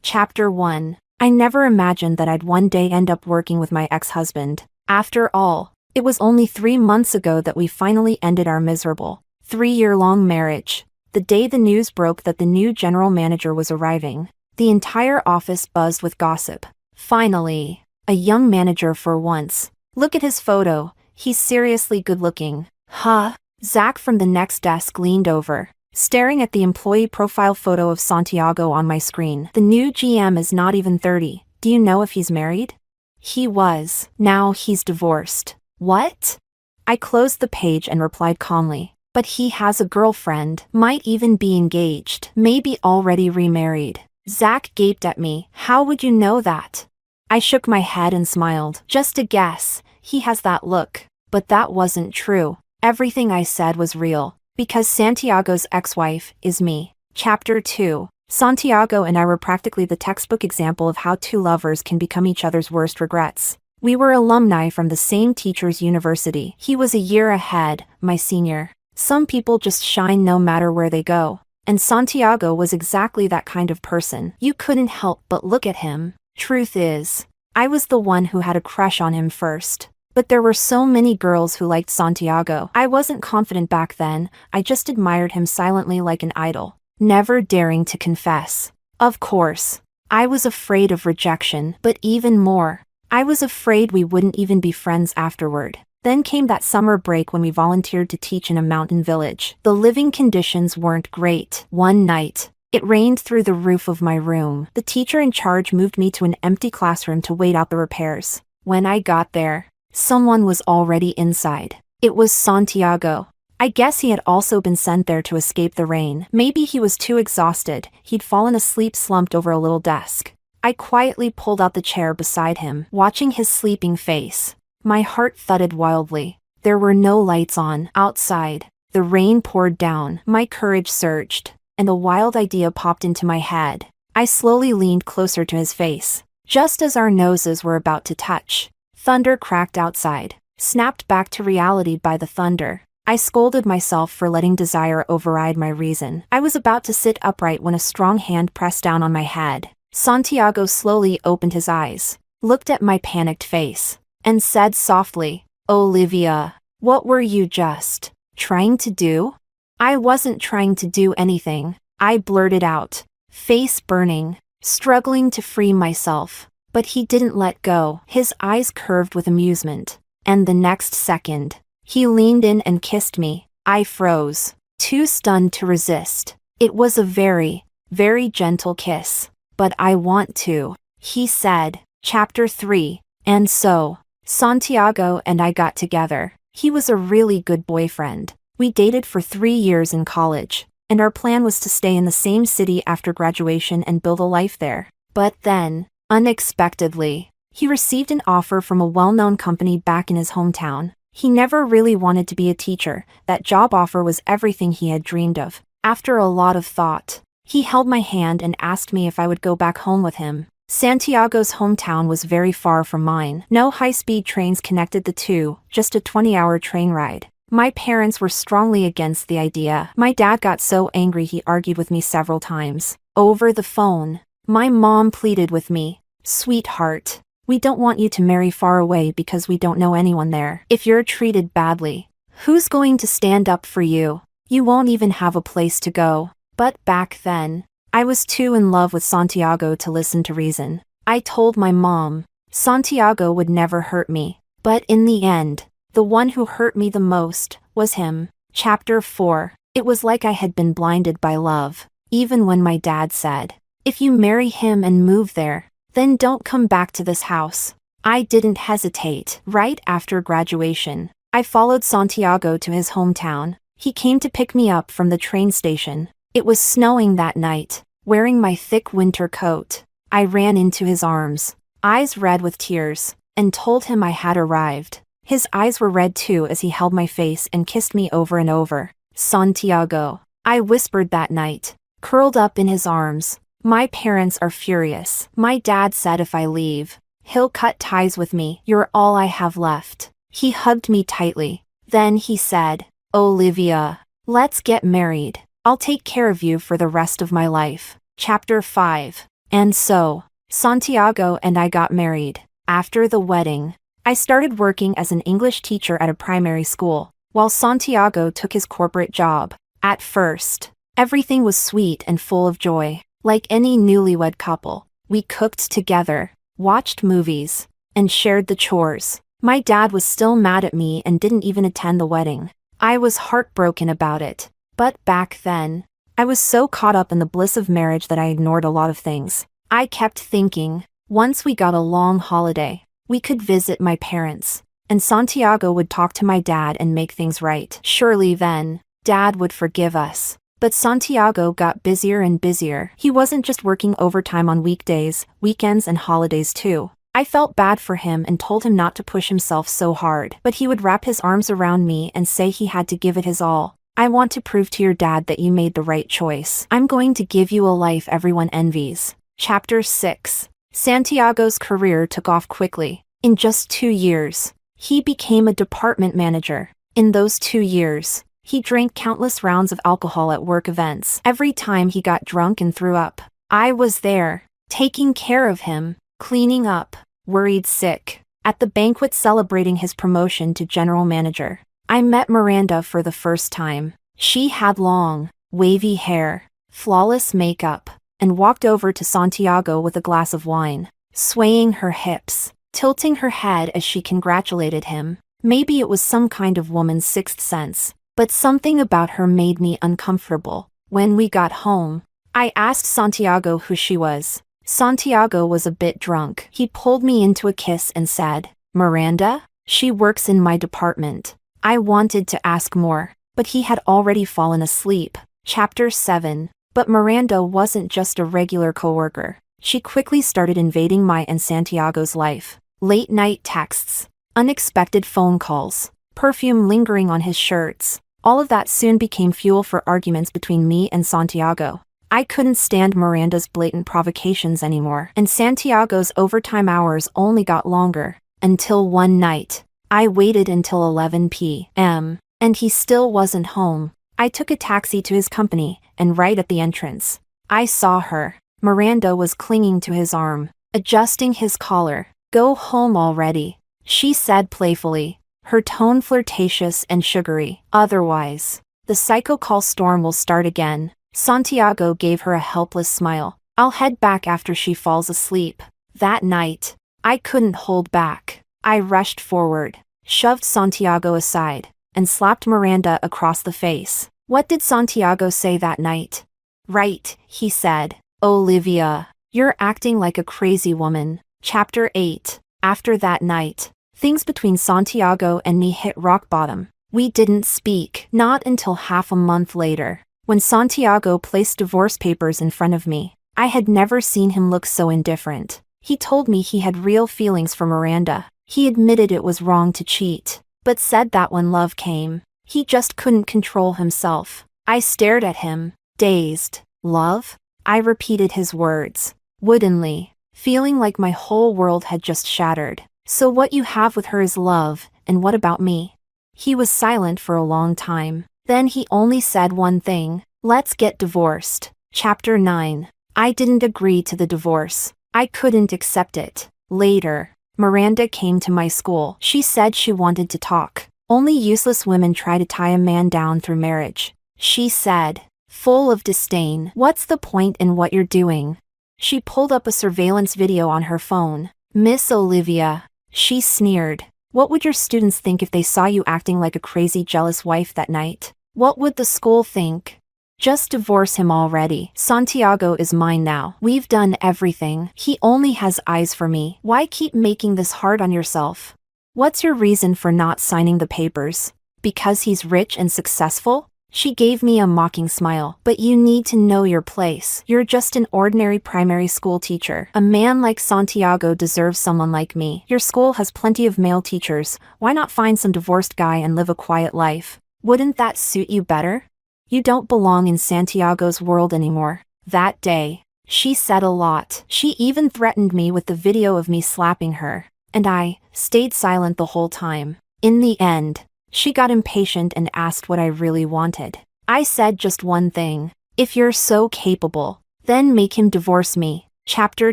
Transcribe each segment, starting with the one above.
Chapter 1. I never imagined that I'd one day end up working with my ex-husband. After all, it was only 3 months ago that we finally ended our miserable, 3-year-long marriage. The day the news broke that the new general manager was arriving, the entire office buzzed with gossip. Finally, a young manager for once. Look at his photo, he's seriously good-looking. Huh? Zach from the next desk leaned over, staring at the employee profile photo of Santiago on my screen. The new GM is not even 30. Do you know if he's married? He was. Now he's divorced. What? I closed the page and replied calmly. But he has a girlfriend, might even be engaged, maybe already remarried. Zach gaped at me. How would you know that? I shook my head and smiled. Just a guess. He has that look. But that wasn't true. Everything I said was real. Because Santiago's ex-wife is me. Chapter 2. Santiago and I were practically the textbook example of how two lovers can become each other's worst regrets. We were alumni from the same teacher's university. He was a year ahead, my senior. Some people just shine no matter where they go. And Santiago was exactly that kind of person. You couldn't help but look at him. Truth is, I was the one who had a crush on him first. But there were so many girls who liked Santiago. I wasn't confident back then, I just admired him silently like an idol, never daring to confess. Of course, I was afraid of rejection, but even more, I was afraid we wouldn't even be friends afterward. Then came that summer break when we volunteered to teach in a mountain village. The living conditions weren't great. One night, it rained through the roof of my room. The teacher in charge moved me to an empty classroom to wait out the repairs. When I got there, someone was already inside. It was Santiago. I guess he had also been sent there to escape the rain. Maybe he was too exhausted. He'd fallen asleep slumped over a little desk. I quietly pulled out the chair beside him, watching his sleeping face. My heart thudded wildly. There were no lights on. Outside, the rain poured down. My courage surged, and a wild idea popped into my head. I slowly leaned closer to his face. Just as our noses were about to touch, thunder cracked outside, snapped back to reality by the thunder. I scolded myself for letting desire override my reason. I was about to sit upright when a strong hand pressed down on my head. Santiago slowly opened his eyes, looked at my panicked face, and said softly, "Olivia, what were you just trying to do?" I wasn't trying to do anything, I blurted out, face burning, struggling to free myself. But he didn't let go. His eyes curved with amusement. And the next second, he leaned in and kissed me. I froze, too stunned to resist. It was a very, very gentle kiss. "But I want to," he said. Chapter 3. And so, Santiago and I got together. He was a really good boyfriend. We dated for 3 years in college, and our plan was to stay in the same city after graduation and build a life there. But then, unexpectedly, he received an offer from a well-known company back in his hometown. He never really wanted to be a teacher. That job offer was everything he had dreamed of. After a lot of thought, he held my hand and asked me if I would go back home with him. Santiago's hometown was very far from mine. No high-speed trains connected the two, just a 20-hour train ride. My parents were strongly against the idea. My dad got so angry he argued with me several times. Over the phone, my mom pleaded with me, "Sweetheart, we don't want you to marry far away because we don't know anyone there. If you're treated badly, who's going to stand up for you? You won't even have a place to go." But back then, I was too in love with Santiago to listen to reason. I told my mom, Santiago would never hurt me. But in the end, the one who hurt me the most was him. Chapter 4. It was like I had been blinded by love. Even when my dad said, "If you marry him and move there, then don't come back to this house," I didn't hesitate. Right after graduation, I followed Santiago to his hometown. He came to pick me up from the train station. It was snowing that night. Wearing my thick winter coat, I ran into his arms, eyes red with tears, and told him I had arrived. His eyes were red too as he held my face and kissed me over and over. "Santiago," I whispered that night, curled up in his arms. "My parents are furious. My dad said if I leave, he'll cut ties with me. You're all I have left." He hugged me tightly. Then he said, "Olivia, let's get married. I'll take care of you for the rest of my life." Chapter 5. And so, Santiago and I got married. After the wedding, I started working as an English teacher at a primary school, while Santiago took his corporate job. At first, everything was sweet and full of joy. Like any newlywed couple, we cooked together, watched movies, and shared the chores. My dad was still mad at me and didn't even attend the wedding. I was heartbroken about it. But back then, I was so caught up in the bliss of marriage that I ignored a lot of things. I kept thinking, once we got a long holiday, we could visit my parents, and Santiago would talk to my dad and make things right. Surely then, Dad would forgive us. But Santiago got busier and busier. He wasn't just working overtime on weekdays, weekends and holidays too. I felt bad for him and told him not to push himself so hard. But he would wrap his arms around me and say he had to give it his all. I want to prove to your dad that you made the right choice. I'm going to give you a life everyone envies. Chapter 6. Santiago's career took off quickly. In just 2 years, he became a department manager. In those 2 years, he drank countless rounds of alcohol at work events. Every time he got drunk and threw up, I was there, taking care of him, cleaning up, worried sick. At the banquet celebrating his promotion to general manager, I met Miranda for the first time. She had long, wavy hair, flawless makeup, and walked over to Santiago with a glass of wine, swaying her hips, tilting her head as she congratulated him. Maybe it was some kind of woman's sixth sense, but something about her made me uncomfortable. When we got home, I asked Santiago who she was. Santiago was a bit drunk. He pulled me into a kiss and said, "Miranda? She works in my department." I wanted to ask more, but he had already fallen asleep. Chapter 7. But Miranda wasn't just a regular coworker. She quickly started invading my and Santiago's life. Late-night texts, unexpected phone calls, perfume lingering on his shirts. All of that soon became fuel for arguments between me and Santiago. I couldn't stand Miranda's blatant provocations anymore, and Santiago's overtime hours only got longer. Until one night, I waited until 11 p.m., and he still wasn't home. I took a taxi to his company, and right at the entrance, I saw her. Miranda was clinging to his arm, adjusting his collar. "Go home already," she said playfully, her tone flirtatious and sugary. "Otherwise, the psycho call storm will start again." Santiago gave her a helpless smile. "I'll head back after she falls asleep." That night, I couldn't hold back. I rushed forward, shoved Santiago aside, and slapped Miranda across the face. What did Santiago say that night? "Right," he said. "Olivia, you're acting like a crazy woman." Chapter 8. After that night, things between Santiago and me hit rock bottom. We didn't speak, not until half a month later, when Santiago placed divorce papers in front of me. I had never seen him look so indifferent. He told me he had real feelings for Miranda. He admitted it was wrong to cheat, but said that when love came, he just couldn't control himself. I stared at him, dazed. "Love?" I repeated his words, woodenly, feeling like my whole world had just shattered. "So what you have with her is love, and what about me?" He was silent for a long time. Then he only said one thing: "Let's get divorced." Chapter 9. I didn't agree to the divorce. I couldn't accept it. Later, Miranda came to my school. She said she wanted to talk. Only useless women try to tie a man down through marriage, she said, full of disdain. "What's the point in what you're doing?" She pulled up a surveillance video on her phone. "Miss Olivia," she sneered, "what would your students think if they saw you acting like a crazy jealous wife that night? What would the school think? Just divorce him already. Santiago is mine now. We've done everything. He only has eyes for me. Why keep making this hard on yourself? What's your reason for not signing the papers? Because he's rich and successful?" She gave me a mocking smile. "But you need to know your place. You're just an ordinary primary school teacher. A man like Santiago deserves someone like me. Your school has plenty of male teachers. Why not find some divorced guy and live a quiet life? Wouldn't that suit you better? You don't belong in Santiago's world anymore." That day, she said a lot. She even threatened me with the video of me slapping her, and I stayed silent the whole time. In the end, she got impatient and asked what I really wanted. I said just one thing: "If you're so capable, then make him divorce me." Chapter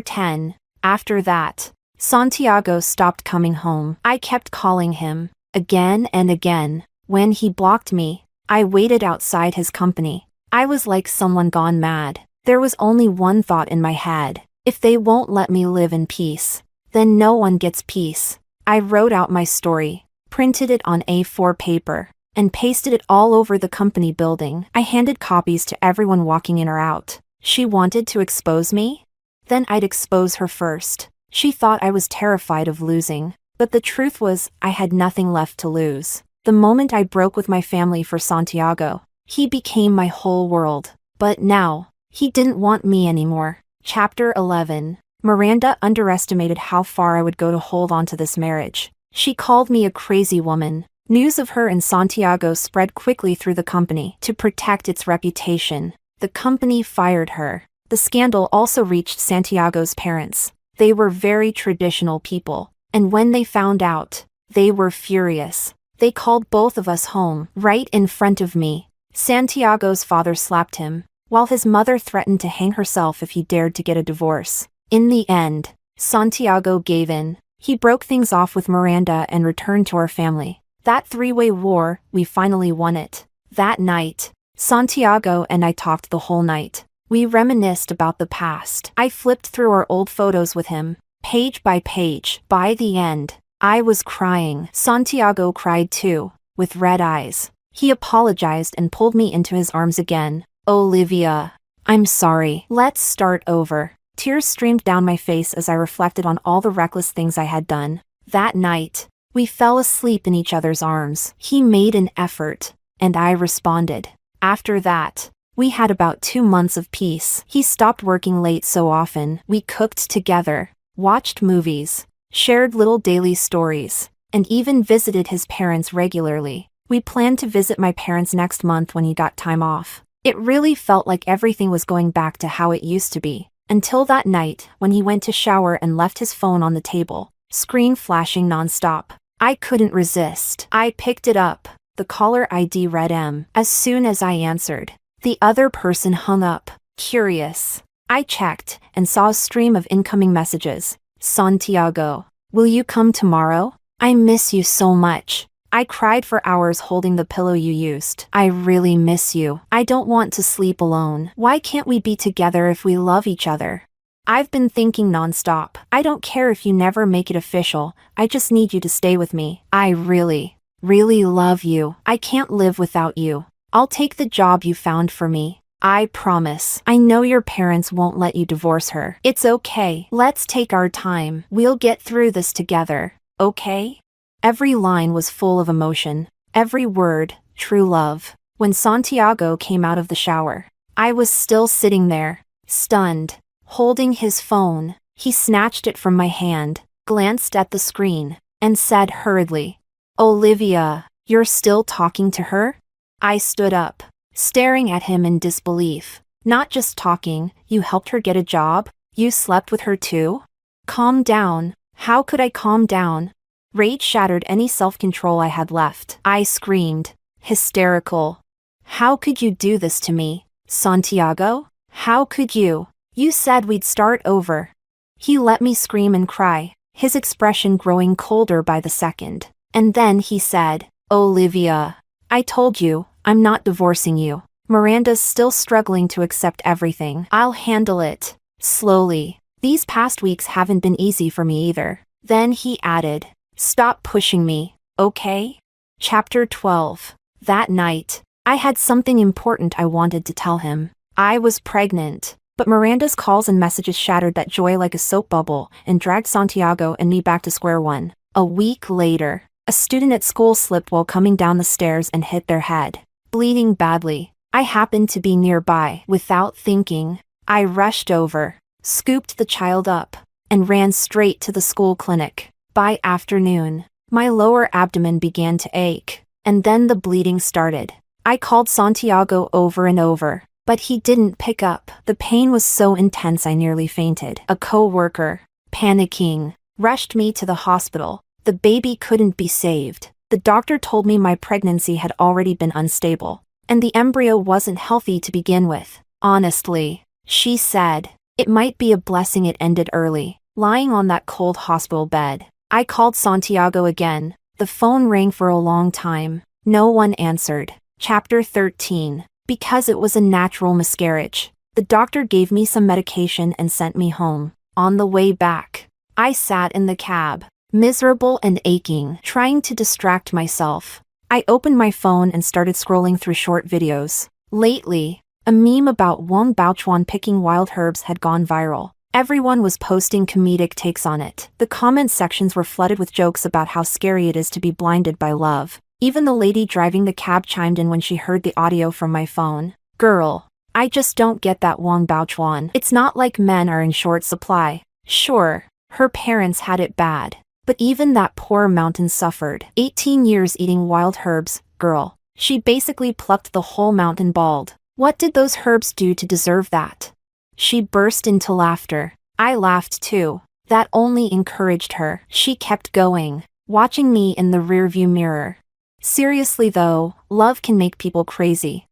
10. After that, Santiago stopped coming home. I kept calling him, again and again. When he blocked me, I waited outside his company. I was like someone gone mad. There was only one thought in my head. If they won't let me live in peace, then no one gets peace. I wrote out my story, printed it on A4 paper, and pasted it all over the company building. I handed copies to everyone walking in or out. She wanted to expose me? Then I'd expose her first. She thought I was terrified of losing, but the truth was I had nothing left to lose. The moment I broke with my family for Santiago, he became my whole world. But now, he didn't want me anymore. Chapter 11. Miranda underestimated how far I would go to hold on to this marriage. She called me a crazy woman. News of her and Santiago spread quickly through the company. To protect its reputation, the company fired her. The scandal also reached Santiago's parents. They were very traditional people, and when they found out, they were furious. They called both of us home, right in front of me. Santiago's father slapped him, while his mother threatened to hang herself if he dared to get a divorce. In the end, Santiago gave in. He broke things off with Miranda and returned to our family. That three-way war, we finally won it. That night, Santiago and I talked the whole night. We reminisced about the past. I flipped through our old photos with him, page by page. By the end, I was crying. Santiago cried too, with red eyes. He apologized and pulled me into his arms again. Olivia, I'm sorry. Let's start over. Tears streamed down my face as I reflected on all the reckless things I had done. That night, we fell asleep in each other's arms. He made an effort, and I responded. After that, we had about 2 months of peace. He stopped working late so often. We cooked together, watched movies, shared little daily stories, and even visited his parents regularly. We planned to visit my parents next month when he got time off. It really felt like everything was going back to how it used to be. Until that night, when he went to shower and left his phone on the table, screen flashing nonstop. I couldn't resist. I picked it up. The caller ID read M. As soon as I answered, the other person hung up. Curious, I checked and saw a stream of incoming messages. Santiago, will you come tomorrow? I miss you so much. I cried for hours holding the pillow you used. I really miss you. I don't want to sleep alone. Why can't we be together if we love each other? I've been thinking nonstop. I don't care if you never make it official. I just need you to stay with me. I really love you. I can't live without you. I'll take the job you found for me. I promise. I know your parents won't let you divorce her. It's okay. Let's take our time. We'll get through this together. Okay? Every line was full of emotion. Every word, true love. When Santiago came out of the shower, I was still sitting there, stunned, holding his phone. He snatched it from my hand, glanced at the screen, and said hurriedly, Olivia, you're still talking to her? I stood up, staring at him in disbelief. Not just talking, you helped her get a job? You slept with her too? Calm down. How could I calm down? Rage shattered any self-control I had left. I screamed, hysterical. How could you do this to me, Santiago? How could you? You said we'd start over. He let me scream and cry, his expression growing colder by the second. And then he said, Olivia, I told you, I'm not divorcing you. Miranda's still struggling to accept everything. I'll handle it. Slowly. These past weeks haven't been easy for me either. Then he added, stop pushing me, okay? Chapter 12. That night, I had something important I wanted to tell him. I was pregnant, but Miranda's calls and messages shattered that joy like a soap bubble and dragged Santiago and me back to square one. A week later, a student at school slipped while coming down the stairs and hit their head, bleeding badly. I happened to be nearby. Without thinking, I rushed over, scooped the child up, and ran straight to the school clinic. By afternoon, my lower abdomen began to ache, and then the bleeding started. I called Santiago over and over, but he didn't pick up. The pain was so intense I nearly fainted. A co-worker, panicking, rushed me to the hospital. The baby couldn't be saved. The doctor told me my pregnancy had already been unstable, and the embryo wasn't healthy to begin with. Honestly, she said, It might be a blessing it ended early. Lying on that cold hospital bed, I called Santiago again. The phone rang for a long time. No one answered. Chapter 13. Because it was a natural miscarriage. The doctor gave me some medication and sent me home. On the way back, I sat in the cab, miserable and aching, trying to distract myself. I opened my phone and started scrolling through short videos. Lately, a meme about Wang Baochuan picking wild herbs had gone viral. Everyone was posting comedic takes on it. The comment sections were flooded with jokes about how scary it is to be blinded by love. Even the lady driving the cab chimed in when she heard the audio from my phone. Girl, I just don't get that Wang Baochuan. It's not like men are in short supply. Sure, her parents had it bad. But even that poor mountain suffered. 18 years eating wild herbs, girl. She basically plucked the whole mountain bald. What did those herbs do to deserve that? She burst into laughter. I laughed too. That only encouraged her. She kept going, watching me in the rearview mirror. Seriously though, love can make people crazy.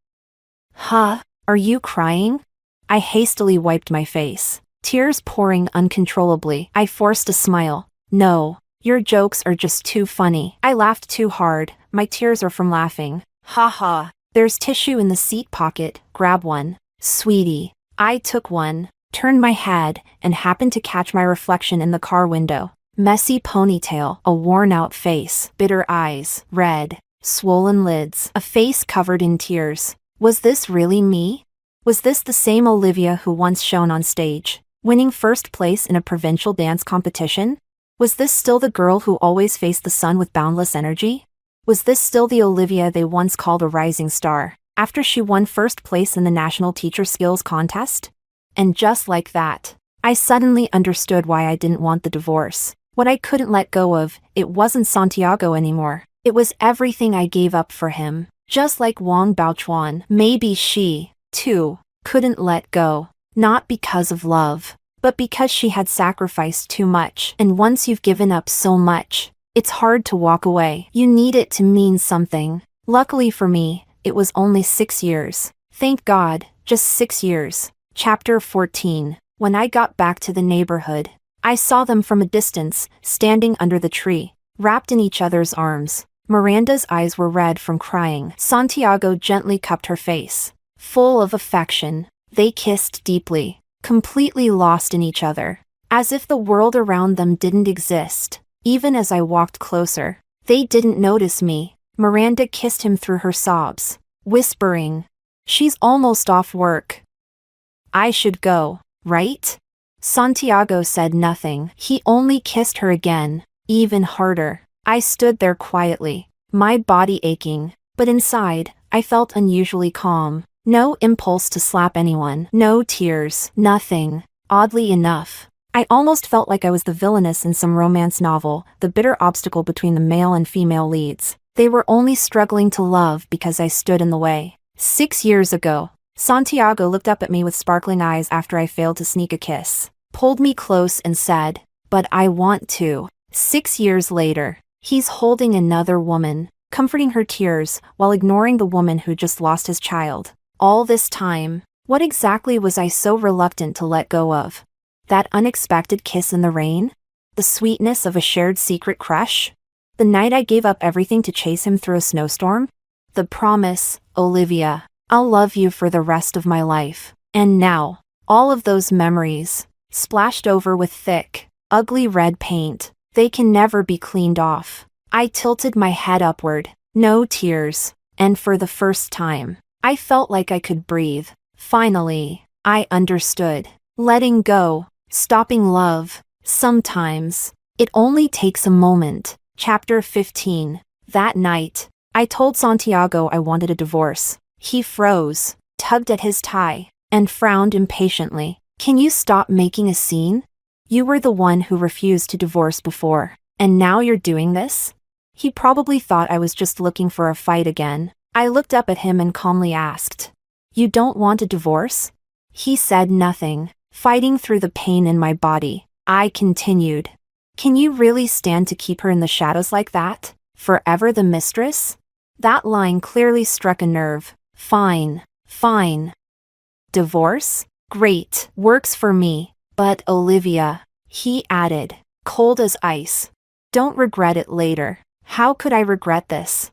Huh? Are you crying? I hastily wiped my face. Tears pouring uncontrollably. I forced a smile. No, your jokes are just too funny. I laughed too hard. My tears are from laughing. Ha ha. There's tissue in the seat pocket. Grab one. Sweetie. I took one, turned my head, and happened to catch my reflection in the car window. Messy ponytail, a worn-out face, bitter eyes, red, swollen lids, a face covered in tears. Was this really me? Was this the same Olivia who once shone on stage, winning first place in a provincial dance competition? Was this still the girl who always faced the sun with boundless energy? Was this still the Olivia they once called a rising star, after she won first place in the National Teacher Skills Contest? And just like that, I suddenly understood why I didn't want the divorce. What I couldn't let go of, it wasn't Santiago anymore. It was everything I gave up for him. Just like Wang Baochuan, maybe she, too, couldn't let go. Not because of love, but because she had sacrificed too much. And once you've given up so much, it's hard to walk away. You need it to mean something. Luckily for me, it was only 6 years. Thank God, just 6 years. Chapter 14. When I got back to the neighborhood, I saw them from a distance, standing under the tree, wrapped in each other's arms. Miranda's eyes were red from crying. Santiago gently cupped her face. Full of affection, they kissed deeply, completely lost in each other, as if the world around them didn't exist. Even as I walked closer, they didn't notice me. Miranda kissed him through her sobs, whispering, "She's almost off work. I should go, right?" Santiago said nothing. He only kissed her again, even harder. I stood there quietly, my body aching, but inside, I felt unusually calm. No impulse to slap anyone, no tears, nothing. Oddly enough, I almost felt like I was the villainess in some romance novel, the bitter obstacle between the male and female leads. They were only struggling to love because I stood in the way. 6 years ago, Santiago looked up at me with sparkling eyes after I failed to sneak a kiss, pulled me close and said, "But I want to." 6 years later, he's holding another woman, comforting her tears while ignoring the woman who just lost his child. All this time, what exactly was I so reluctant to let go of? That unexpected kiss in the rain? The sweetness of a shared secret crush? The night I gave up everything to chase him through a snowstorm? The promise, "Olivia, I'll love you for the rest of my life." And now, all of those memories, splashed over with thick, ugly red paint, they can never be cleaned off. I tilted my head upward, no tears, and for the first time, I felt like I could breathe. Finally, I understood. Letting go, stopping love, sometimes, it only takes a moment. Chapter 15. That night, I told Santiago I wanted a divorce. He froze, tugged at his tie, and frowned impatiently. "Can you stop making a scene? You were the one who refused to divorce before, and now you're doing this?" He probably thought I was just looking for a fight again. I looked up at him and calmly asked, "You don't want a divorce?" He said nothing, fighting through the pain in my body. I continued, "Can you really stand to keep her in the shadows like that? Forever the mistress?" That line clearly struck a nerve. Fine, fine. Divorce? Great, works for me. But Olivia, he added, cold as ice. Don't regret it later. How could I regret this?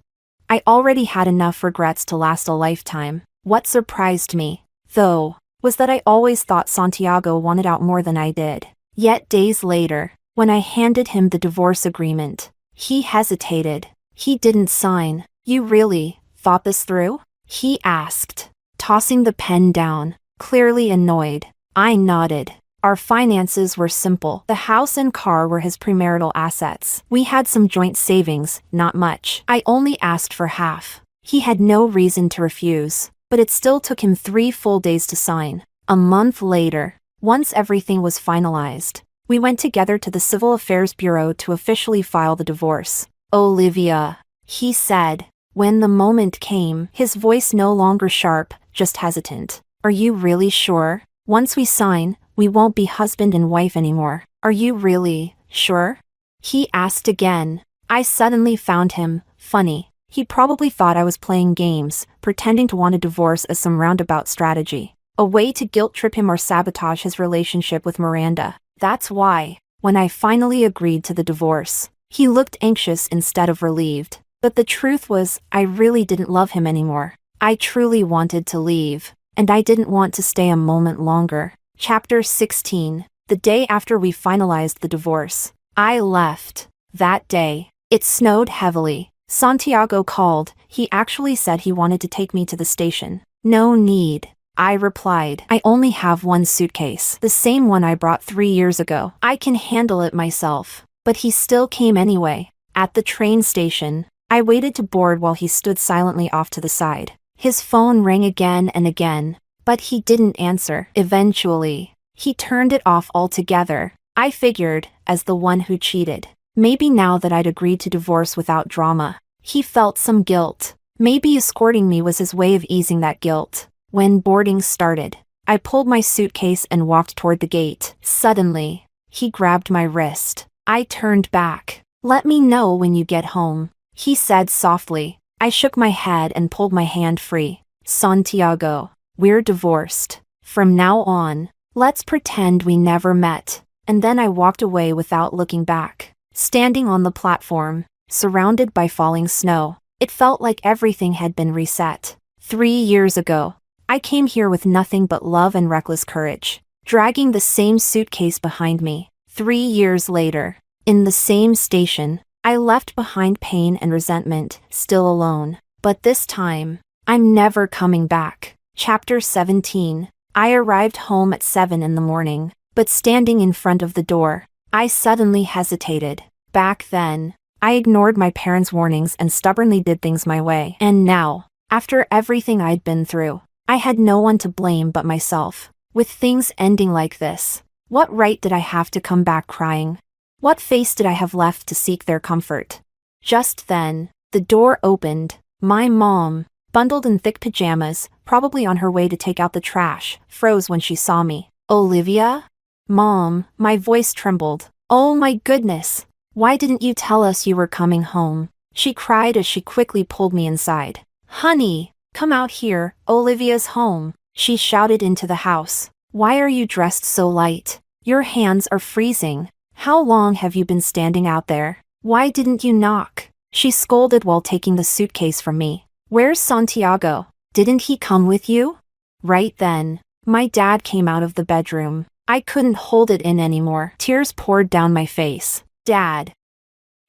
I already had enough regrets to last a lifetime. What surprised me, though, was that I always thought Santiago wanted out more than I did. Yet days later, when I handed him the divorce agreement, he hesitated. He didn't sign. You really thought this through? He asked, tossing the pen down, clearly annoyed. I nodded. Our finances were simple. The house and car were his premarital assets. We had some joint savings, not much. I only asked for half. He had no reason to refuse, but it still took him 3 full days to sign. A month later, once everything was finalized, we went together to the Civil Affairs Bureau to officially file the divorce. Olivia, he said, when the moment came, his voice no longer sharp, just hesitant. Are you really sure? Once we sign, we won't be husband and wife anymore. Are you really sure? He asked again. I suddenly found him funny. He probably thought I was playing games, pretending to want a divorce as some roundabout strategy. A way to guilt trip him or sabotage his relationship with Miranda. That's why, when I finally agreed to the divorce, he looked anxious instead of relieved. But the truth was, I really didn't love him anymore. I truly wanted to leave, and I didn't want to stay a moment longer. Chapter 16. The day after we finalized the divorce, I left. That day, it snowed heavily. Santiago called. He actually said he wanted to take me to the station. No need, I replied. I only have one suitcase, the same one I brought 3 years ago. I can handle it myself. But he still came anyway. At the train station, I waited to board while he stood silently off to the side. His phone rang again and again, but he didn't answer. Eventually, he turned it off altogether. I figured, as the one who cheated, maybe now that I'd agreed to divorce without drama, he felt some guilt. Maybe escorting me was his way of easing that guilt. When boarding started, I pulled my suitcase and walked toward the gate. Suddenly, he grabbed my wrist. I turned back. Let me know when you get home, he said softly. I shook my head and pulled my hand free. Santiago, we're divorced. From now on, let's pretend we never met. And then I walked away without looking back. Standing on the platform, surrounded by falling snow, it felt like everything had been reset. 3 years ago, I came here with nothing but love and reckless courage, dragging the same suitcase behind me. 3 years later, in the same station, I left behind pain and resentment, still alone. But this time, I'm never coming back. Chapter 17. I arrived home at 7 in the morning, but standing in front of the door, I suddenly hesitated. Back then, I ignored my parents' warnings and stubbornly did things my way. And now, after everything I'd been through, I had no one to blame but myself. With things ending like this, what right did I have to come back crying? What face did I have left to seek their comfort? Just then, the door opened. My mom, bundled in thick pajamas, probably on her way to take out the trash, froze when she saw me. Olivia? Mom, my voice trembled. Oh my goodness! Why didn't you tell us you were coming home? She cried as she quickly pulled me inside. Honey, come out here, Olivia's home, she shouted into the house. Why are you dressed so light? Your hands are freezing. How long have you been standing out there? Why didn't you knock? She scolded while taking the suitcase from me. Where's Santiago? Didn't he come with you? Right then, my dad came out of the bedroom. I couldn't hold it in anymore. Tears poured down my face. Dad.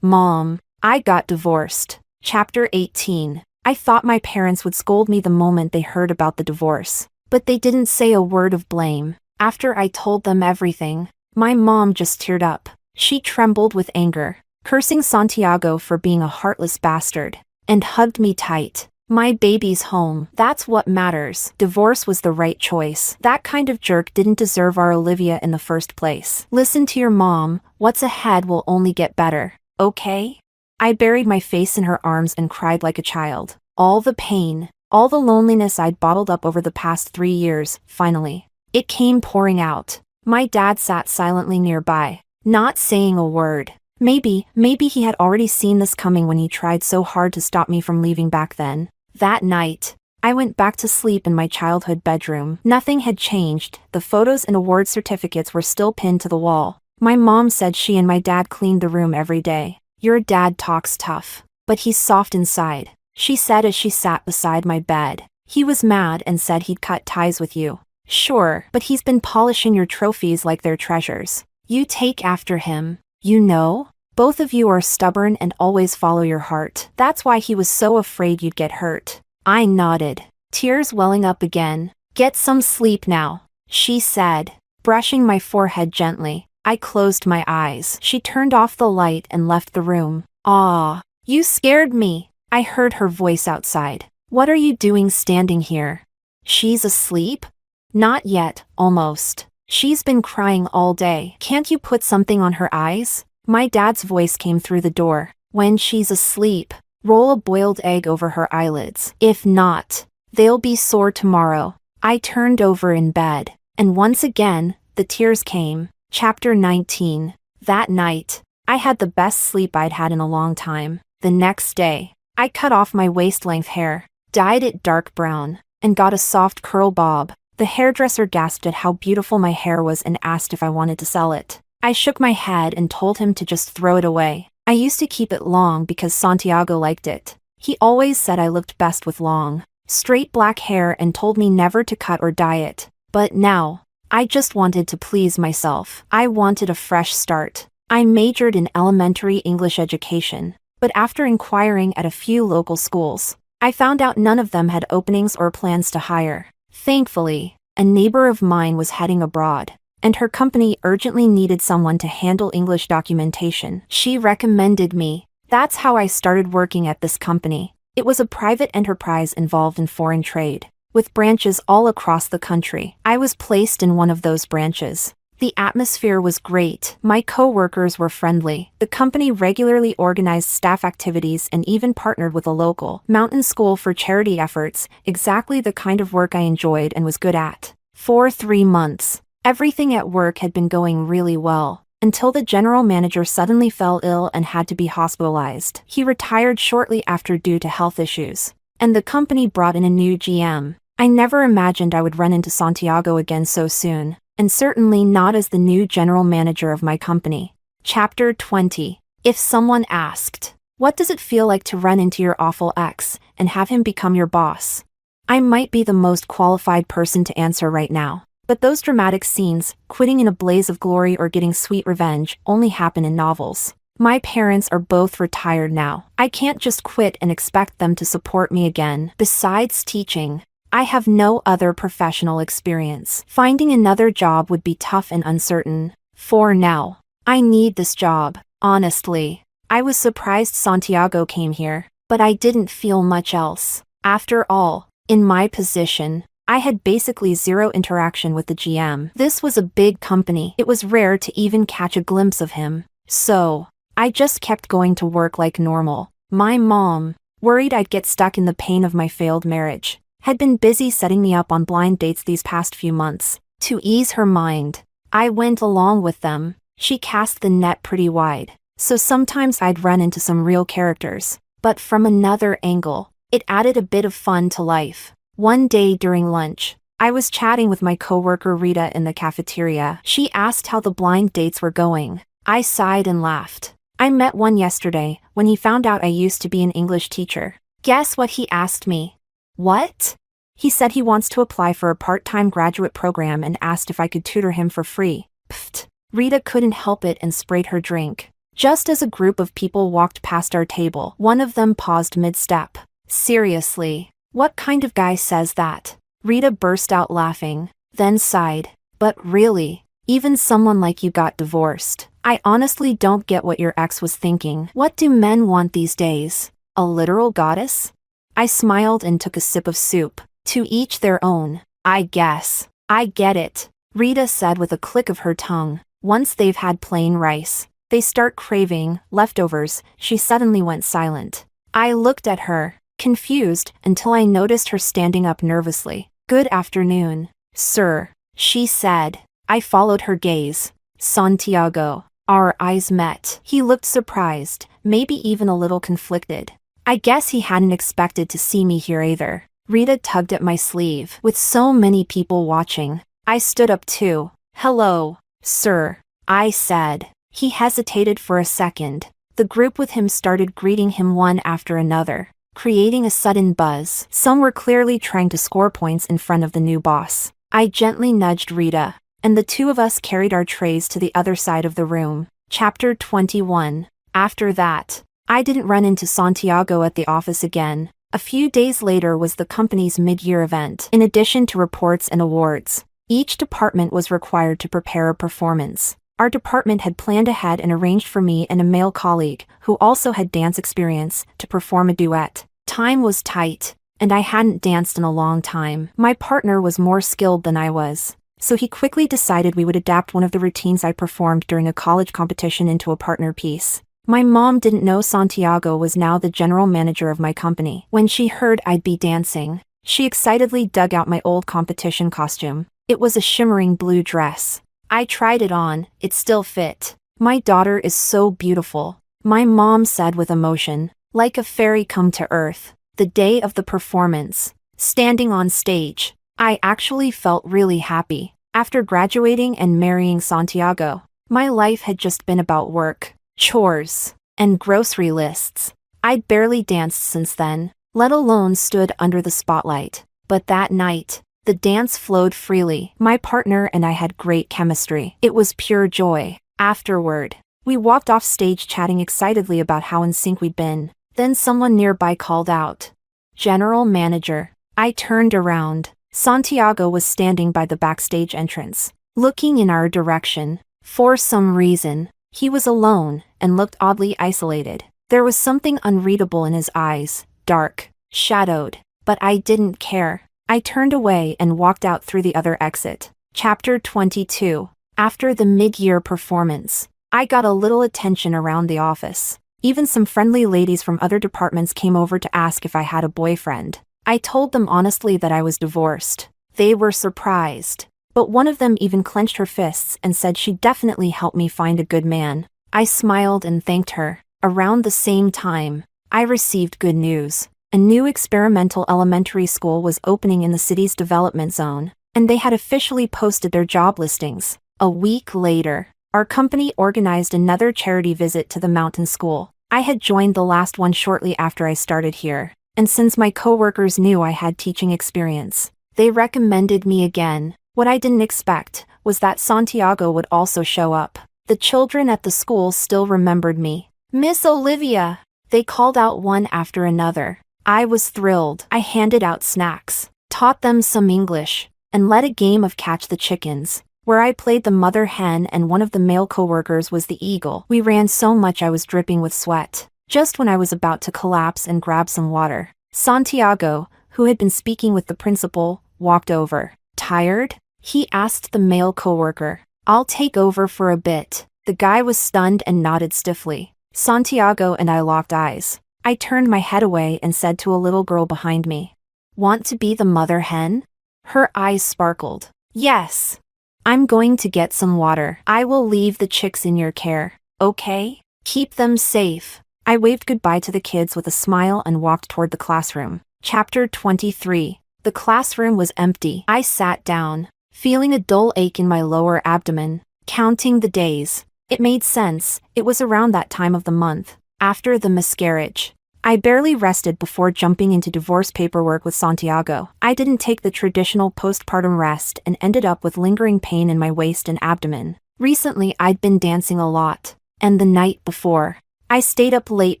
Mom, I got divorced. Chapter 18. I thought my parents would scold me the moment they heard about the divorce, but they didn't say a word of blame. After I told them everything, my mom just teared up. She trembled with anger, cursing Santiago for being a heartless bastard, and hugged me tight. My baby's home. That's what matters. Divorce was the right choice. That kind of jerk didn't deserve our Olivia in the first place. Listen to your mom. What's ahead will only get better. Okay? I buried my face in her arms and cried like a child. All the pain, all the loneliness I'd bottled up over the past 3 years, finally, it came pouring out. My dad sat silently nearby, not saying a word. Maybe he had already seen this coming when he tried so hard to stop me from leaving back then. That night, I went back to sleep in my childhood bedroom. Nothing had changed. The photos and award certificates were still pinned to the wall. My mom said she and my dad cleaned the room every day. Your dad talks tough, but he's soft inside, she said as she sat beside my bed. He was mad and said he'd cut ties with you. Sure, but he's been polishing your trophies like they're treasures. You take after him, you know? Both of you are stubborn and always follow your heart. That's why he was so afraid you'd get hurt. I nodded, tears welling up again. Get some sleep now, she said, brushing my forehead gently. I closed my eyes. She turned off the light and left the room. "Ah, you scared me," I heard her voice outside. "What are you doing standing here?" "She's asleep?" "Not yet, almost. She's been crying all day. Can't you put something on her eyes?" My dad's voice came through the door. "When she's asleep, roll a boiled egg over her eyelids. If not, they'll be sore tomorrow." I turned over in bed, and once again, the tears came. Chapter 19. That night, I had the best sleep I'd had in a long time. The next day, I cut off my waist-length hair, dyed it dark brown, and got a soft curl bob. The hairdresser gasped at how beautiful my hair was and asked if I wanted to sell it. I shook my head and told him to just throw it away. I used to keep it long because Santiago liked it. He always said I looked best with long, straight black hair and told me never to cut or dye it. But now, I just wanted to please myself. I wanted a fresh start. I majored in elementary English education, but after inquiring at a few local schools, I found out none of them had openings or plans to hire. Thankfully, a neighbor of mine was heading abroad, and her company urgently needed someone to handle English documentation. She recommended me. That's how I started working at this company. It was a private enterprise involved in foreign trade, with branches all across the country. I was placed in one of those branches. The atmosphere was great. My co-workers were friendly. The company regularly organized staff activities and even partnered with a local mountain school for charity efforts, exactly the kind of work I enjoyed and was good at. For 3 months, everything at work had been going really well, until the general manager suddenly fell ill and had to be hospitalized. He retired shortly after due to health issues, and the company brought in a new GM. I never imagined I would run into Santiago again so soon, and certainly not as the new general manager of my company. Chapter 20. If someone asked, "What does it feel like to run into your awful ex and have him become your boss?" I might be the most qualified person to answer right now, but those dramatic scenes, quitting in a blaze of glory or getting sweet revenge, only happen in novels. My parents are both retired now. I can't just quit and expect them to support me again. Besides teaching, I have no other professional experience. Finding another job would be tough and uncertain. For now, I need this job. Honestly, I was surprised Santiago came here, but I didn't feel much else. After all, in my position, I had basically zero interaction with the GM. This was a big company. It was rare to even catch a glimpse of him. So, I just kept going to work like normal. My mom, worried I'd get stuck in the pain of my failed marriage, had been busy setting me up on blind dates these past few months. To ease her mind, I went along with them. She cast the net pretty wide, so sometimes I'd run into some real characters, but from another angle, it added a bit of fun to life. One day during lunch, I was chatting with my coworker Rita in the cafeteria. She asked how the blind dates were going. I sighed and laughed. I met one yesterday when he found out I used to be an English teacher. Guess what he asked me? What? He said he wants to apply for a part-time graduate program and asked if I could tutor him for free. Pfft. Rita couldn't help it and sprayed her drink. Just as a group of people walked past our table, one of them paused mid-step. Seriously, what kind of guy says that? Rita burst out laughing, then sighed. But really, even someone like you got divorced. I honestly don't get what your ex was thinking. What do men want these days? A literal goddess? I smiled and took a sip of soup. To each their own, I guess. I get it, Rita said with a click of her tongue. Once they've had plain rice, they start craving leftovers. She suddenly went silent. I looked at her, confused, until I noticed her standing up nervously. Good afternoon, sir, she said. I followed her gaze. Santiago. Our eyes met. He looked surprised, maybe even a little conflicted. I guess he hadn't expected to see me here either. Rita tugged at my sleeve. With so many people watching, I stood up too. "Hello, sir," I said. He hesitated for a second. The group with him started greeting him one after another, creating a sudden buzz. Some were clearly trying to score points in front of the new boss. I gently nudged Rita, and the two of us carried our trays to the other side of the room. Chapter 21. After that, I didn't run into Santiago at the office again. A few days later was the company's mid-year event. In addition to reports and awards, each department was required to prepare a performance. Our department had planned ahead and arranged for me and a male colleague, who also had dance experience, to perform a duet. Time was tight, and I hadn't danced in a long time. My partner was more skilled than I was, so he quickly decided we would adapt one of the routines I performed during a college competition into a partner piece. My mom didn't know Santiago was now the general manager of my company. When she heard I'd be dancing, she excitedly dug out my old competition costume. It was a shimmering blue dress. I tried it on, it still fit. "My daughter is so beautiful," my mom said with emotion, "like a fairy come to earth." The day of the performance, standing on stage, I actually felt really happy. After graduating and marrying Santiago, my life had just been about work, chores, and grocery lists. I'd barely danced since then, let alone stood under the spotlight. But that night, the dance flowed freely. My partner and I had great chemistry. It was pure joy. Afterward, we walked off stage chatting excitedly about how in sync we'd been. Then someone nearby called out, "General Manager." I turned around. Santiago was standing by the backstage entrance, looking in our direction. For some reason, he was alone and looked oddly isolated. There was something unreadable in his eyes, dark, shadowed, but I didn't care. I turned away and walked out through the other exit. Chapter 22. After the mid-year performance, I got a little attention around the office. Even some friendly ladies from other departments came over to ask if I had a boyfriend. I told them honestly that I was divorced. They were surprised, but one of them even clenched her fists and said she'd definitely help me find a good man. I smiled and thanked her. Around the same time, I received good news. A new experimental elementary school was opening in the city's development zone, and they had officially posted their job listings. A week later, our company organized another charity visit to the mountain school. I had joined the last one shortly after I started here, and since my coworkers knew I had teaching experience, they recommended me again. What I didn't expect was that Santiago would also show up. The children at the school still remembered me. "Miss Olivia," they called out one after another. I was thrilled. I handed out snacks, taught them some English, and led a game of catch the chickens, where I played the mother hen and one of the male coworkers was the eagle. We ran so much I was dripping with sweat. Just when I was about to collapse and grab some water, Santiago, who had been speaking with the principal, walked over. "Tired?" he asked the male coworker. "I'll take over for a bit." The guy was stunned and nodded stiffly. Santiago and I locked eyes. I turned my head away and said to a little girl behind me, "Want to be the mother hen?" Her eyes sparkled. "Yes. I'm going to get some water. I will leave the chicks in your care, okay? Keep them safe." I waved goodbye to the kids with a smile and walked toward the classroom. Chapter 23. The classroom was empty. I sat down, feeling a dull ache in my lower abdomen, counting the days. It made sense. It was around that time of the month, after the miscarriage. I barely rested before jumping into divorce paperwork with Santiago. I didn't take the traditional postpartum rest and ended up with lingering pain in my waist and abdomen. Recently I'd been dancing a lot, and the night before, I stayed up late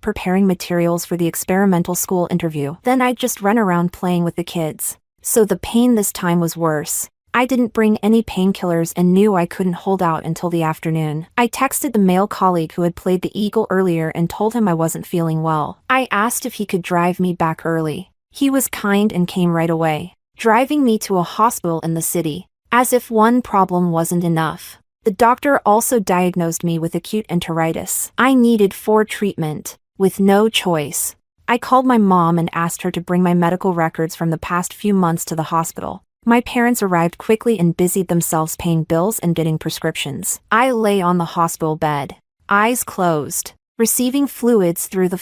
preparing materials for the experimental school interview. Then I'd just run around playing with the kids. So the pain this time was worse. I didn't bring any painkillers and knew I couldn't hold out until the afternoon. I texted the male colleague who had played the eagle earlier and told him I wasn't feeling well. I asked if he could drive me back early. He was kind and came right away, driving me to a hospital in the city. As if one problem wasn't enough, the doctor also diagnosed me with acute enteritis. I needed treatment, with no choice. I called my mom and asked her to bring my medical records from the past few months to the hospital. My parents arrived quickly and busied themselves paying bills and getting prescriptions. I lay on the hospital bed, eyes closed, receiving fluids through the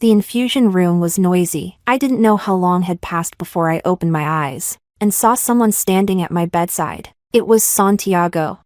The infusion room was noisy. I didn't know how long had passed before I opened my eyes and saw someone standing at my bedside. It was Santiago.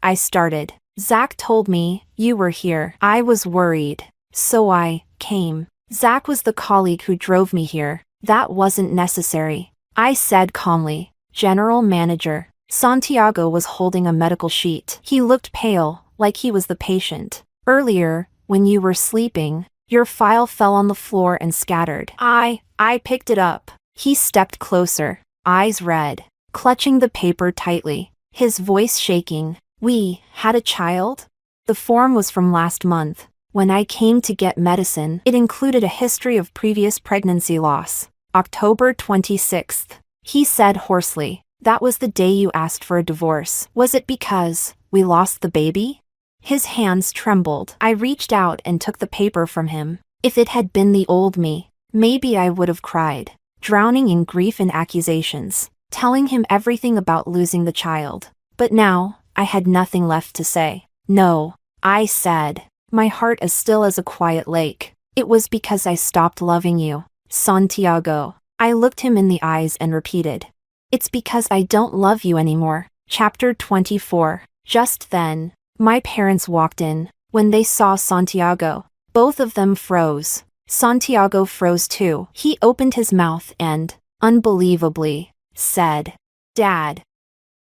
I started. Zach told me you were here. I was worried. So I came. Zach was the colleague who drove me here. That wasn't necessary, I said calmly. General manager. Santiago was holding a medical sheet. He looked pale, like he was the patient. Earlier, when you were sleeping, your file fell on the floor and scattered. I picked it up. He stepped closer, eyes red, clutching the paper tightly, his voice shaking. We had a child? The form was from last month. When I came to get medicine, it included a history of previous pregnancy loss. October 26th. He said hoarsely. That was the day you asked for a divorce. Was it because we lost the baby? His hands trembled. I reached out and took the paper from him. If it had been the old me, maybe I would have cried, drowning in grief and accusations, telling him everything about losing the child. But now, I had nothing left to say. No, I said, my heart as still as a quiet lake. It was because I stopped loving you, Santiago. I looked him in the eyes and repeated. It's because I don't love you anymore. Chapter 24. Just then, my parents walked in. When they saw Santiago, both of them froze. Santiago froze too. He opened his mouth and, unbelievably, said, Dad.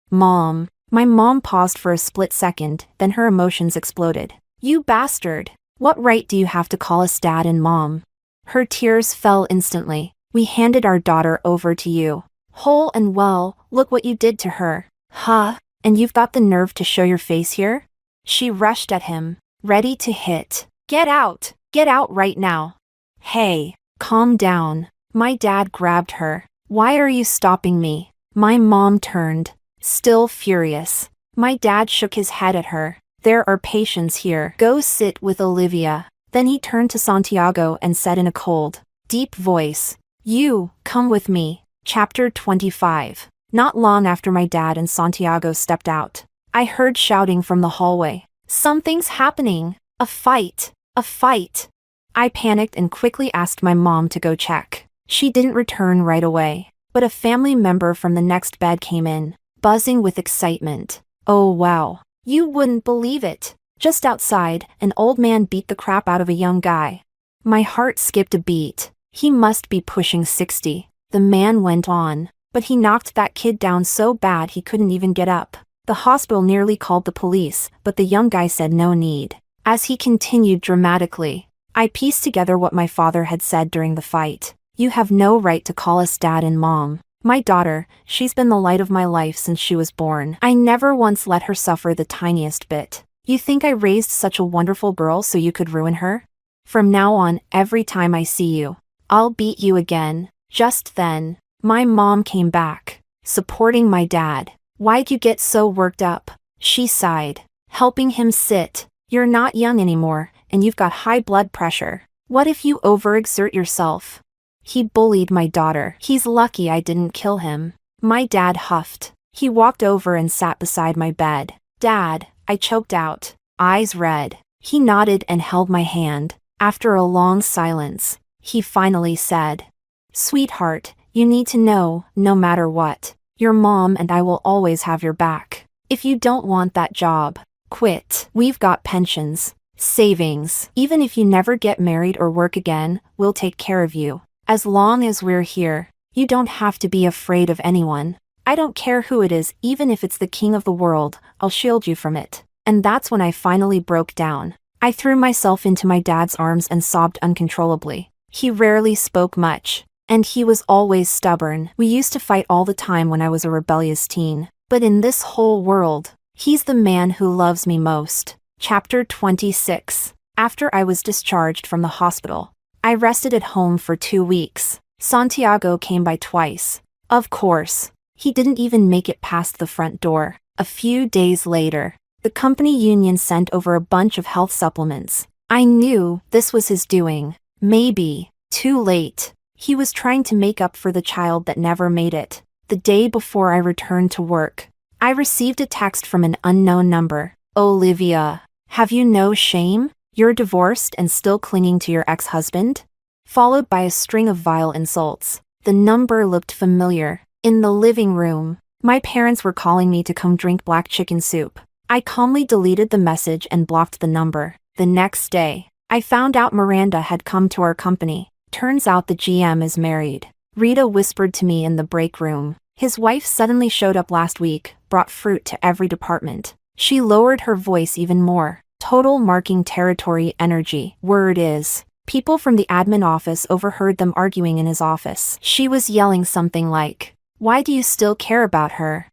Mom. My mom paused for a split second, then her emotions exploded. You bastard. What right do you have to call us dad and mom? Her tears fell instantly. We handed our daughter over to you. Whole and well, look what you did to her. Huh? And you've got the nerve to show your face here? She rushed at him, ready to hit. Get out! Get out right now. Hey, calm down. My dad grabbed her. Why are you stopping me? My mom turned, still furious. My dad shook his head at her. There are patients here. Go sit with Olivia. Then he turned to Santiago and said in a cold, deep voice, You, come with me. Chapter 25. Not long after my dad and Santiago stepped out, I heard shouting from the hallway. Something's happening. A fight. A fight. I panicked and quickly asked my mom to go check. She didn't return right away, but a family member from the next bed came in, buzzing with excitement. Oh wow. You wouldn't believe it. Just outside, an old man beat the crap out of a young guy. My heart skipped a beat. He must be pushing 60. The man went on, but he knocked that kid down so bad he couldn't even get up. The hospital nearly called the police, but the young guy said no need. As he continued dramatically, I pieced together what my father had said during the fight. You have no right to call us dad and mom. My daughter, she's been the light of my life since she was born. I never once let her suffer the tiniest bit. You think I raised such a wonderful girl so you could ruin her? From now on, every time I see you, I'll beat you again. Just then, my mom came back, supporting my dad. Why'd you get so worked up? She sighed, helping him sit. You're not young anymore, and you've got high blood pressure. What if you overexert yourself? He bullied my daughter. He's lucky I didn't kill him. My dad huffed. He walked over and sat beside my bed. Dad, I choked out, eyes red. He nodded and held my hand. After a long silence, he finally said, Sweetheart, you need to know, no matter what, your mom and I will always have your back. If you don't want that job, quit. We've got pensions, savings. Even if you never get married or work again, we'll take care of you. As long as we're here, you don't have to be afraid of anyone. I don't care who it is, even if it's the king of the world, I'll shield you from it. And that's when I finally broke down. I threw myself into my dad's arms and sobbed uncontrollably. He rarely spoke much, and he was always stubborn. We used to fight all the time when I was a rebellious teen. But in this whole world, he's the man who loves me most. Chapter 26. After I was discharged from the hospital, I rested at home for 2 weeks. Santiago came by twice. Of course, he didn't even make it past the front door. A few days later, the company union sent over a bunch of health supplements. I knew this was his doing. Maybe, too late. He was trying to make up for the child that never made it. The day before I returned to work, I received a text from an unknown number. Olivia, have you no shame? You're divorced and still clinging to your ex-husband? Followed by a string of vile insults. The number looked familiar. In the living room, my parents were calling me to come drink black chicken soup. I calmly deleted the message and blocked the number. The next day, I found out Miranda had come to our company. Turns out the GM is married. Rita whispered to me in the break room. His wife suddenly showed up last week, brought fruit to every department. She lowered her voice even more. Total marking territory energy. Word is, people from the admin office overheard them arguing in his office. She was yelling something like, "Why do you still care about her?"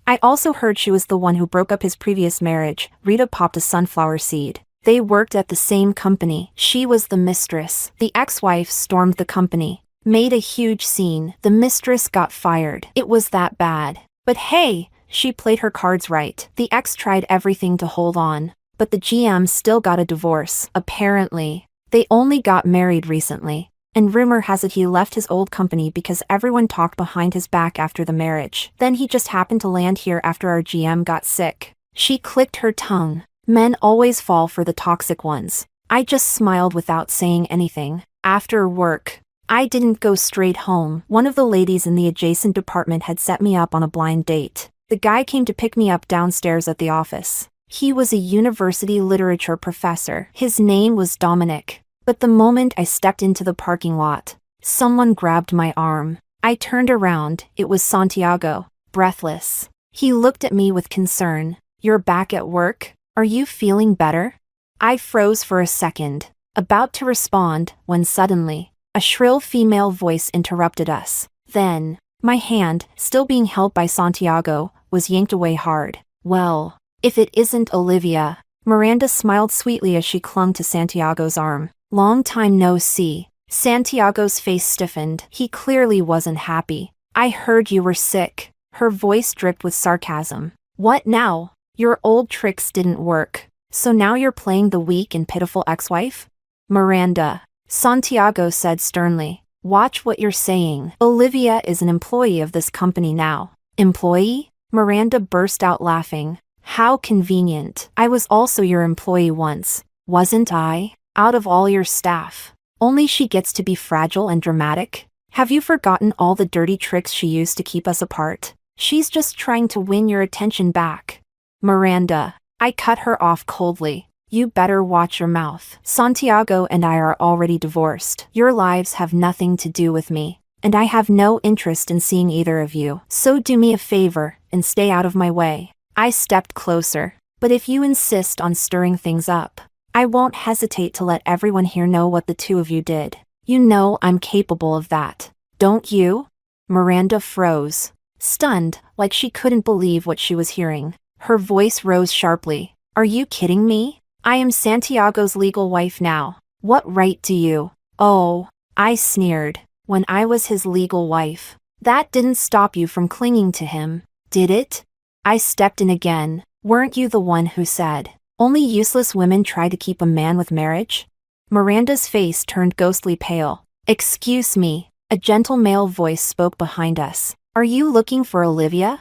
I also heard she was the one who broke up his previous marriage. Rita popped a sunflower seed. They worked at the same company. She was the mistress. The ex-wife stormed the company, made a huge scene. The mistress got fired. It was that bad. But hey, she played her cards right. The ex tried everything to hold on, but the GM still got a divorce. Apparently, they only got married recently, and rumor has it he left his old company because everyone talked behind his back after the marriage. Then he just happened to land here after our GM got sick. She clicked her tongue. Men always fall for the toxic ones. I just smiled without saying anything. After work, I didn't go straight home. One of the ladies in the adjacent department had set me up on a blind date. The guy came to pick me up downstairs at the office. He was a university literature professor. His name was Dominic. But the moment I stepped into the parking lot, someone grabbed my arm. I turned around. It was Santiago, breathless. He looked at me with concern. "You're back at work? Are you feeling better?" I froze for a second, about to respond, when suddenly, a shrill female voice interrupted us. Then, my hand, still being held by Santiago, was yanked away hard. "Well, if it isn't Olivia." Miranda smiled sweetly as she clung to Santiago's arm. "Long time no see." Santiago's face stiffened. He clearly wasn't happy. "I heard you were sick." Her voice dripped with sarcasm. "What now? Your old tricks didn't work, so now you're playing the weak and pitiful ex-wife?" "Miranda," Santiago said sternly, "watch what you're saying. Olivia is an employee of this company now." "Employee?" Miranda burst out laughing. "How convenient. I was also your employee once, wasn't I? Out of all your staff, only she gets to be fragile and dramatic. Have you forgotten all the dirty tricks she used to keep us apart? She's just trying to win your attention back." "Miranda," I cut her off coldly. "You better watch your mouth. Santiago and I are already divorced. Your lives have nothing to do with me, and I have no interest in seeing either of you. So do me a favor and stay out of my way." I stepped closer. "But if you insist on stirring things up, I won't hesitate to let everyone here know what the two of you did. You know I'm capable of that, don't you?" Miranda froze, stunned, like she couldn't believe what she was hearing. Her voice rose sharply. "Are you kidding me? I am Santiago's legal wife now. What right do you?" "Oh," I sneered. "When I was his legal wife, that didn't stop you from clinging to him, did it?" I stepped in again. "Weren't you the one who said, 'Only useless women try to keep a man with marriage'?" Miranda's face turned ghostly pale. "Excuse me," a gentle male voice spoke behind us. "Are you looking for Olivia?"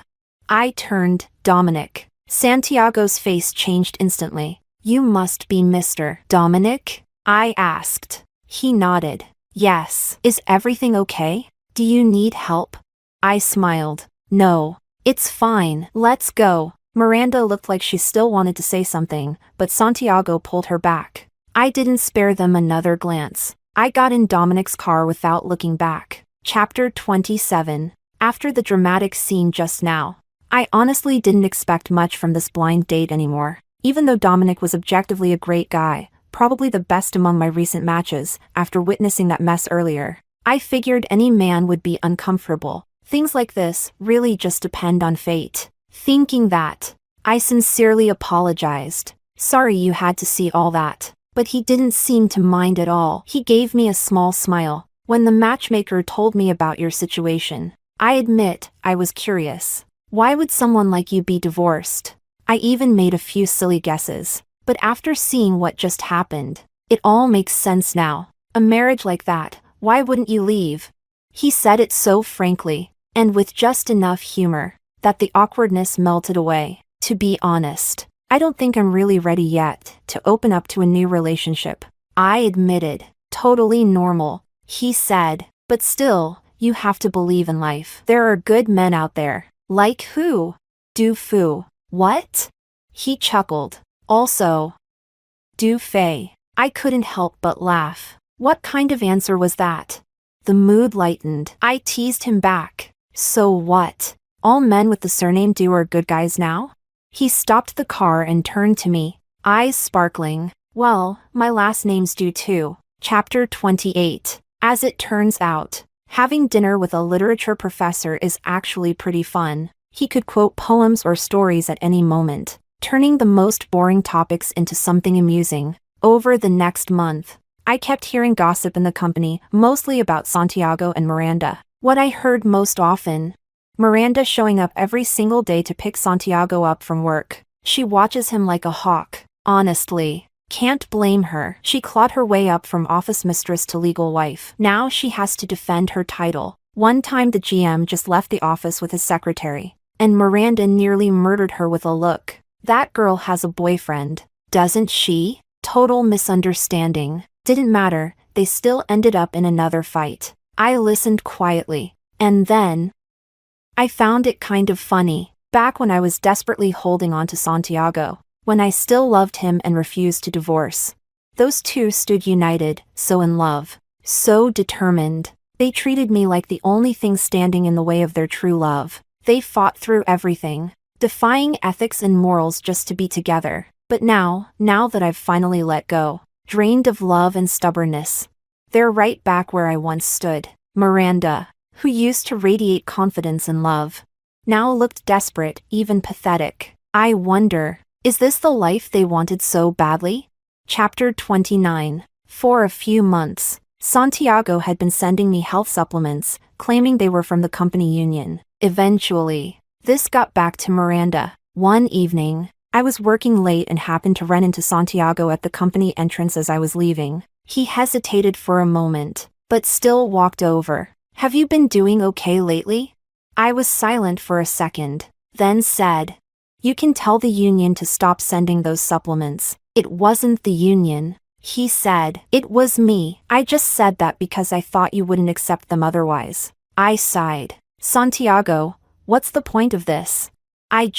I turned. "Dominic." Santiago's face changed instantly. "You must be Mr. Dominic?" I asked. He nodded. "Yes. Is everything okay? Do you need help?" I smiled. "No. It's fine. Let's go." Miranda looked like she still wanted to say something, but Santiago pulled her back. I didn't spare them another glance. I got in Dominic's car without looking back. Chapter 27. After the dramatic scene just now, I honestly didn't expect much from this blind date anymore. Even though Dominic was objectively a great guy, probably the best among my recent matches, after witnessing that mess earlier, I figured any man would be uncomfortable. Things like this really just depend on fate. Thinking that, I sincerely apologized. "Sorry you had to see all that." But he didn't seem to mind at all. He gave me a small smile. "When the matchmaker told me about your situation, I admit I was curious. Why would someone like you be divorced?" I even made a few silly guesses. But after seeing what just happened, it all makes sense now. A marriage like that, why wouldn't you leave? He said it so frankly, and with just enough humor, that the awkwardness melted away. To be honest, I don't think I'm really ready yet to open up to a new relationship. I admitted. Totally normal, he said. But still, you have to believe in life. There are good men out there. Like who? Du Fu. What? He chuckled. Also, Du Fei. I couldn't help but laugh. What kind of answer was that? The mood lightened. I teased him back. So what? All men with the surname Du are good guys now? He stopped the car and turned to me, eyes sparkling. Well, my last name's Du too. Chapter 28. As it turns out, having dinner with a literature professor is actually pretty fun. He could quote poems or stories at any moment, turning the most boring topics into something amusing. Over the next month, I kept hearing gossip in the company, mostly about Santiago and Miranda. What I heard most often: Miranda showing up every single day to pick Santiago up from work. She watches him like a hawk. Honestly, can't blame her. She clawed her way up from office mistress to legal wife. Now she has to defend her title. One time the GM just left the office with his secretary, and Miranda nearly murdered her with a look. That girl has a boyfriend, doesn't she? Total misunderstanding. Didn't matter, they still ended up in another fight. I listened quietly, and then I found it kind of funny. Back when I was desperately holding on to Santiago, when I still loved him and refused to divorce, those two stood united, so in love, so determined. They treated me like the only thing standing in the way of their true love. They fought through everything, defying ethics and morals just to be together. But now that I've finally let go, drained of love and stubbornness, they're right back where I once stood. Miranda, who used to radiate confidence and love, now looked desperate, even pathetic. I wonder, is this the life they wanted so badly? Chapter 29. For a few months, Santiago had been sending me health supplements, claiming they were from the company union. Eventually, this got back to Miranda. One evening, I was working late and happened to run into Santiago at the company entrance as I was leaving. He hesitated for a moment, but still walked over. Have you been doing okay lately? I was silent for a second, then said, you can tell the union to stop sending those supplements. It wasn't the union, he said. It was me. I just said that because I thought you wouldn't accept them otherwise. I sighed. Santiago, what's the point of this? I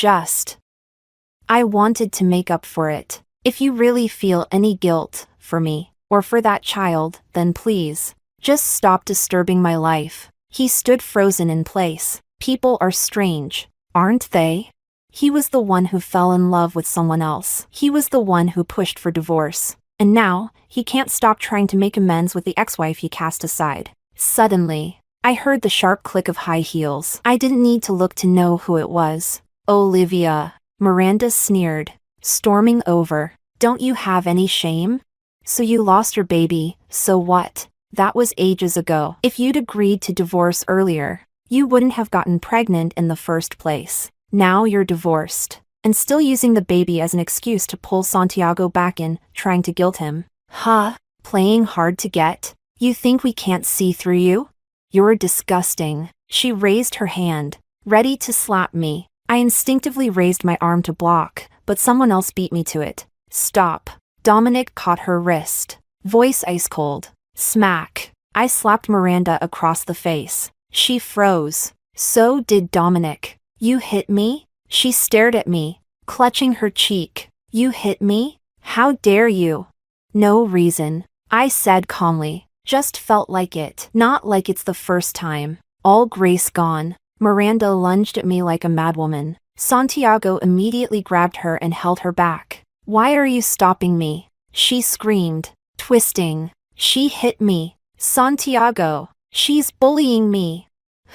wanted to make up for it. If you really feel any guilt for me, or for that child, then please, just stop disturbing my life. He stood frozen in place. People are strange, aren't they? He was the one who fell in love with someone else. He was the one who pushed for divorce. And now, he can't stop trying to make amends with the ex-wife he cast aside. Suddenly, I heard the sharp click of high heels. I didn't need to look to know who it was. Olivia, Miranda sneered, storming over. Don't you have any shame? So you lost your baby, so what? That was ages ago. If you'd agreed to divorce earlier, you wouldn't have gotten pregnant in the first place. Now you're divorced, and still using the baby as an excuse to pull Santiago back in, trying to guilt him. Huh? Playing hard to get? You think we can't see through you? You're disgusting. She raised her hand, ready to slap me. I instinctively raised my arm to block, but someone else beat me to it. Stop. Dominic caught her wrist, voice ice cold. Smack. I slapped Miranda across the face. She froze. So did Dominic. You hit me? She stared at me, clutching her cheek. You hit me? How dare you? No reason, I said calmly. Just felt like it. Not like it's the first time. All grace gone. Miranda lunged at me like a madwoman. Santiago immediately grabbed her and held her back. Why are you stopping me? She screamed, twisting. She hit me. Santiago, she's bullying me.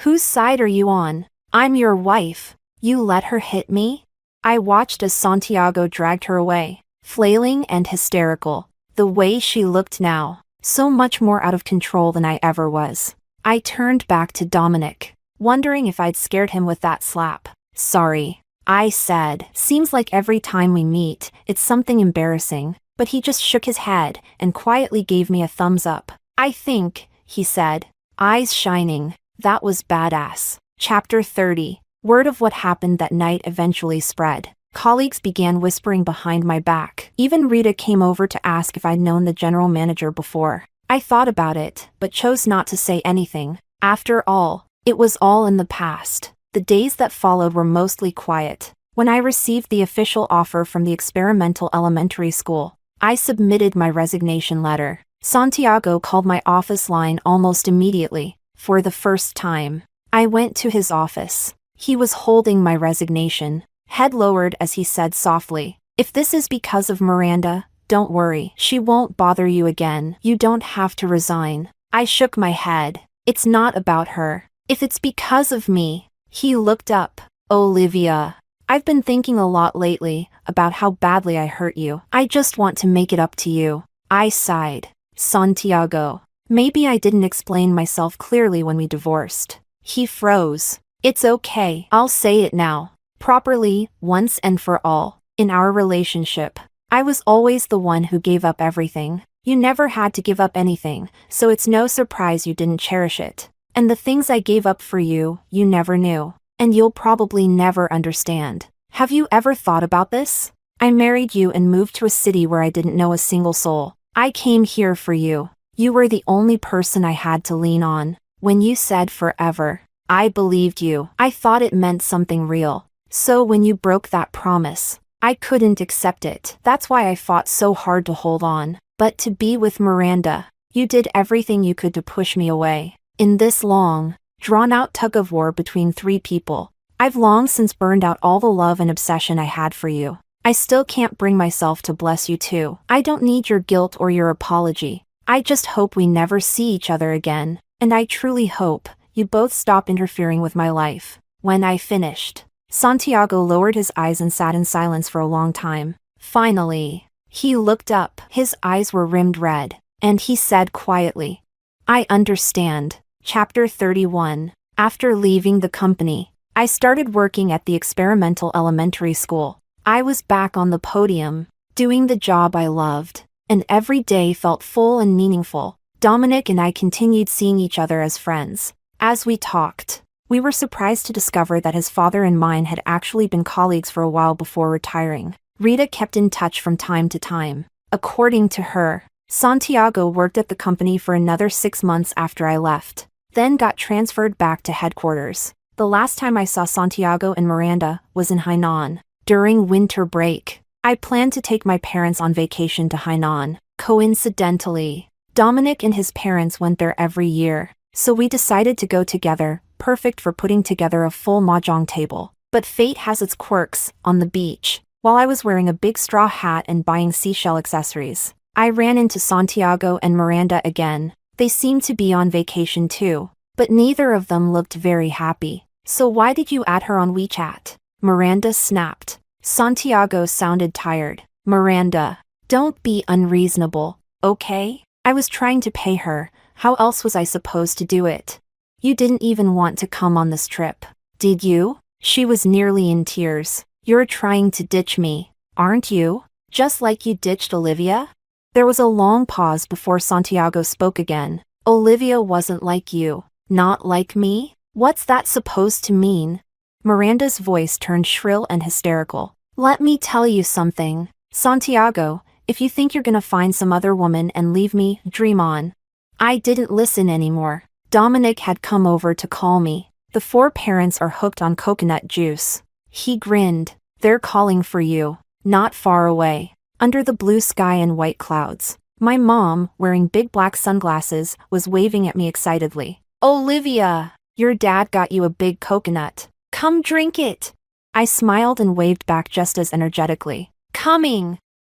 Whose side are you on? I'm your wife. You let her hit me? I watched as Santiago dragged her away, flailing and hysterical. The way she looked now, so much more out of control than I ever was. I turned back to Dominic, wondering if I'd scared him with that slap. Sorry, I said. Seems like every time we meet, it's something embarrassing. But he just shook his head and quietly gave me a thumbs up. I think, he said, eyes shining, that was badass. Chapter 30. Word of what happened that night eventually spread. Colleagues began whispering behind my back. Even Rita came over to ask if I'd known the general manager before. I thought about it, but chose not to say anything. After all, it was all in the past. The days that followed were mostly quiet. When I received the official offer from the experimental elementary school, I submitted my resignation letter. Santiago called my office line almost immediately. For the first time, I went to his office. He was holding my resignation, head lowered as he said softly, "If this is because of Miranda, don't worry. She won't bother you again. You don't have to resign." I shook my head. "It's not about her. If it's because of me." He looked up. "Olivia, I've been thinking a lot lately about how badly I hurt you. I just want to make it up to you." I sighed. "Santiago, maybe I didn't explain myself clearly when we divorced." He froze. "It's okay. I'll say it now. Properly, once and for all. In our relationship, I was always the one who gave up everything. You never had to give up anything, so it's no surprise you didn't cherish it. And the things I gave up for you, you never knew. And you'll probably never understand. Have you ever thought about this? I married you and moved to a city where I didn't know a single soul. I came here for you. You were the only person I had to lean on. When you said forever, I believed you. I thought it meant something real. So when you broke that promise, I couldn't accept it. That's why I fought so hard to hold on. But to be with Miranda, you did everything you could to push me away. In this long, drawn-out tug-of-war between three people, I've long since burned out all the love and obsession I had for you. I still can't bring myself to bless you too. I don't need your guilt or your apology. I just hope we never see each other again. And I truly hope you both stop interfering with my life." When I finished, Santiago lowered his eyes and sat in silence for a long time. Finally, he looked up. His eyes were rimmed red, and he said quietly, "I understand." Chapter 31. After leaving the company, I started working at the experimental elementary school. I was back on the podium, doing the job I loved, and every day felt full and meaningful. Dominic and I continued seeing each other as friends. As we talked, we were surprised to discover that his father and mine had actually been colleagues for a while before retiring. Rita kept in touch from time to time. According to her, Santiago worked at the company for another 6 months after I left, then got transferred back to headquarters. The last time I saw Santiago and Miranda was in Hainan. During winter break, I planned to take my parents on vacation to Hainan. Coincidentally, Dominic and his parents went there every year, so we decided to go together, perfect for putting together a full mahjong table. But fate has its quirks. On the beach, while I was wearing a big straw hat and buying seashell accessories, I ran into Santiago and Miranda again. They seemed to be on vacation too, but neither of them looked very happy. "So why did you add her on WeChat?" Miranda snapped. Santiago sounded tired. "Miranda, don't be unreasonable, okay? I was trying to pay her. How else was I supposed to do it? You didn't even want to come on this trip, did you?" She was nearly in tears. "You're trying to ditch me, aren't you? Just like you ditched Olivia?" There was a long pause before Santiago spoke again. "Olivia wasn't like you. Not like me? What's that supposed to mean?" Miranda's voice turned shrill and hysterical. "Let me tell you something, Santiago. If you think you're gonna find some other woman and leave me, dream on." I didn't listen anymore. Dominic had come over to call me. "The 4 parents are hooked on coconut juice." He grinned. "They're calling for you. Not far away. Under the blue sky and white clouds." My mom, wearing big black sunglasses, was waving at me excitedly. "Olivia, your dad got you a big coconut. Come drink it." I smiled and waved back just as energetically. "Coming."